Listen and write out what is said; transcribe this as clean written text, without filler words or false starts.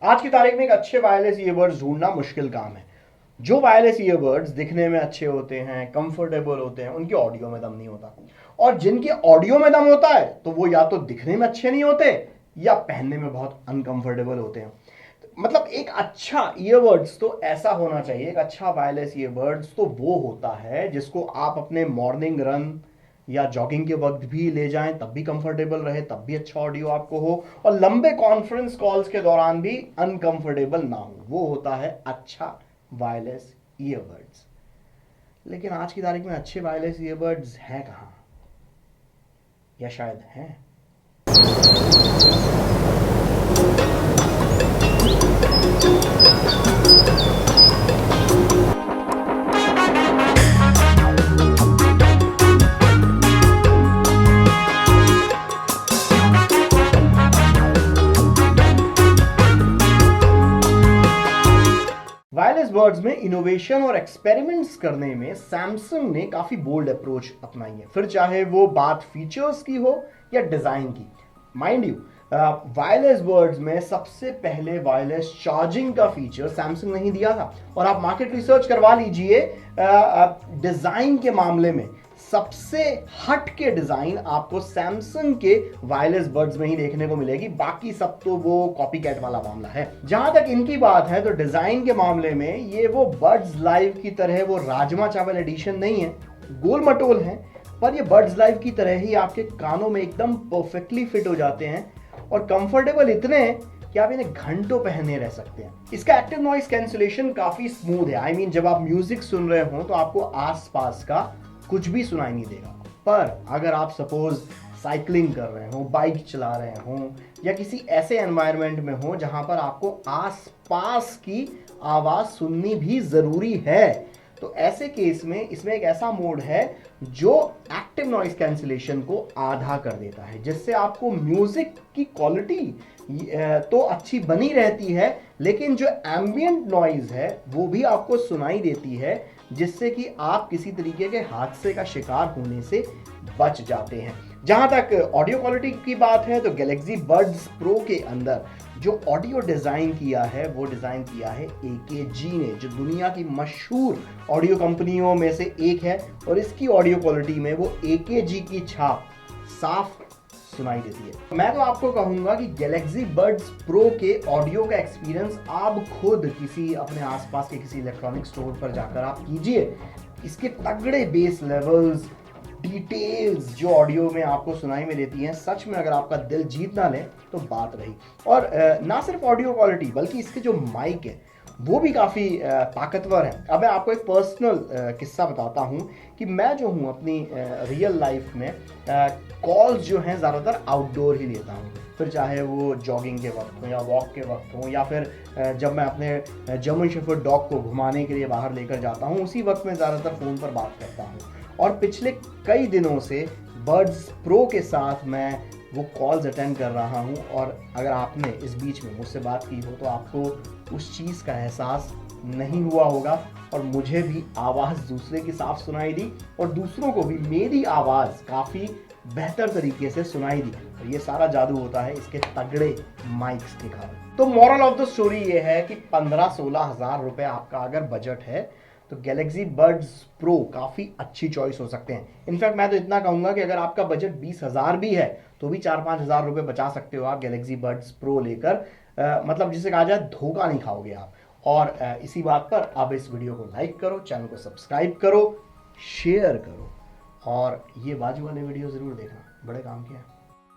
आज की तारीख में एक अच्छे वायरलेस ईयरबड्स ढूंढना मुश्किल काम है। जो वायरलेस ईयरबड्स दिखने में अच्छे होते हैं, कंफर्टेबल होते हैं, उनकी ऑडियो में दम नहीं होता। और जिनके ऑडियो में दम होता है तो वो या तो दिखने में अच्छे नहीं होते या पहनने में बहुत अनकंफर्टेबल होते हैं। मतलब एक अच्छा ईयरबड्स तो ऐसा होना चाहिए, एक अच्छा वायरलेस ईयरबड्स तो वो होता है जिसको आप अपने मॉर्निंग रन या जॉगिंग के वक्त भी ले जाएं, तब भी कंफर्टेबल रहे, तब भी अच्छा ऑडियो आपको हो, और लंबे कॉन्फ्रेंस कॉल्स के दौरान भी अनकंफर्टेबल ना हो। वो होता है अच्छा वायरलेस ईयरबड्स। लेकिन आज की तारीख में अच्छे वायरलेस ईयरबड्स हैं कहाँ, या शायद हैं। वायरलेस बर्ड्स में इनोवेशन और एक्सपेरिमेंट्स करने में सैमसंग ने काफी बोल्ड अप्रोच अपनाई है, फिर चाहे वो बात फीचर्स की हो या डिजाइन की। माइंड यू, वायरलेस बर्ड्स में सबसे पहले वायरलेस चार्जिंग का फीचर सैमसंग ने ही दिया था। और आप मार्केट रिसर्च करवा लीजिए, डिजाइन के मामले में सबसे हट के डिजाइन आपको सैमसंग के वायरलेस बड्स में ही देखने को मिलेगी। बाकी सब तो वो कॉपी कैट वाला मामला है। जहां तक इनकी बात है तो डिजाइन के मामले में ये वो बड्स लाइव की तरह वो राजमा चावल एडिशन नहीं है। गोल मटोल है, पर ये बड्स लाइव की तरह ही आपके कानों में एकदम परफेक्टली फिट हो जाते हैं और कंफर्टेबल इतने हैं कि आप इन्हें घंटों पहने रह सकते हैं। इसका एक्टिव नॉइस कैंसिलेशन काफी स्मूथ है। आई मीन जब आप म्यूजिक सुन रहे हो तो आपको आसपास का कुछ भी सुनाई नहीं देगा। पर अगर आप सपोज साइकिलिंग कर रहे हो, बाइक चला रहे हो, या किसी ऐसे एनवायरनमेंट में हो जहां पर आपको आसपास की आवाज सुननी भी जरूरी है, तो ऐसे केस में इसमें एक ऐसा मोड है जो एक्टिव नॉइस कैंसिलेशन को आधा कर देता है, जिससे आपको म्यूजिक की क्वालिटी तो अच्छी बनी रहती है, लेकिन जो एम्बियंट नॉइज है वो भी आपको सुनाई देती है, जिससे कि आप किसी तरीके के हादसे का शिकार होने से बच जाते हैं। जहां तक ऑडियो क्वालिटी की बात है तो गैलेक्सी बड्स प्रो के अंदर जो ऑडियो डिजाइन किया है वो डिजाइन किया है AKG ने, जो दुनिया की मशहूर ऑडियो कंपनियों में से एक है। और इसकी ऑडियो क्वालिटी में वो AKG की छाप साफ सुनाई देती है। मैं तो आपको कहूंगा कि गैलेक्सी बड्स प्रो के ऑडियो का एक्सपीरियंस आप खुद किसी अपने आसपास के किसी इलेक्ट्रॉनिक स्टोर पर जाकर आप कीजिए। इसके तगड़े बेस लेवल्स, डिटेल्स जो ऑडियो में आपको सुनाई में देती हैं, सच में अगर आपका दिल जीत ना ले तो बात रही। और ना सिर्फ ऑडियो क्वालिटी बल्कि इसके जो माइक है वो भी काफ़ी ताकतवर है। अब मैं आपको एक पर्सनल किस्सा बताता हूँ कि मैं जो हूँ अपनी रियल लाइफ में कॉल्स जो हैं ज़्यादातर आउटडोर ही लेता हूँ। फिर चाहे वो जॉगिंग के वक्त हो या वॉक के वक्त हो, या फिर जब मैं अपने जर्मन शेफर्ड डॉग को घुमाने के लिए बाहर लेकर जाता हूँ, उसी वक्त मैं ज़्यादातर फ़ोन पर बात करता हूँ। और पिछले कई दिनों से बड्स प्रो के साथ मैं वो कॉल्स अटेंड कर रहा हूँ। और अगर आपने इस बीच में मुझसे बात की हो तो आपको उस चीज़ का एहसास नहीं हुआ होगा। और मुझे भी आवाज़ दूसरे की साफ सुनाई दी और दूसरों को भी मेरी आवाज़ काफ़ी बेहतर तरीके से सुनाई दी। और ये सारा जादू होता है इसके तगड़े माइक्स के कारण। तो मॉरल ऑफ द स्टोरी ये है कि 15-16 हज़ार रुपये आपका अगर बजट है तो गैलेक्सी बड्स प्रो काफ़ी अच्छी चॉइस हो सकते हैं। इनफैक्ट मैं तो इतना कहूँगा कि अगर आपका बजट 20,000 भी है तो भी 4-5 हज़ार रुपये बचा सकते हो आप गैलेक्सी बड्स प्रो लेकर। मतलब जिसे कहा जाए धोखा नहीं खाओगे आप। और इसी बात पर आप इस वीडियो को लाइक करो, चैनल को सब्सक्राइब करो, शेयर करो, और ये बाजू वाले वीडियो ज़रूर देखना, बड़े काम के हैं।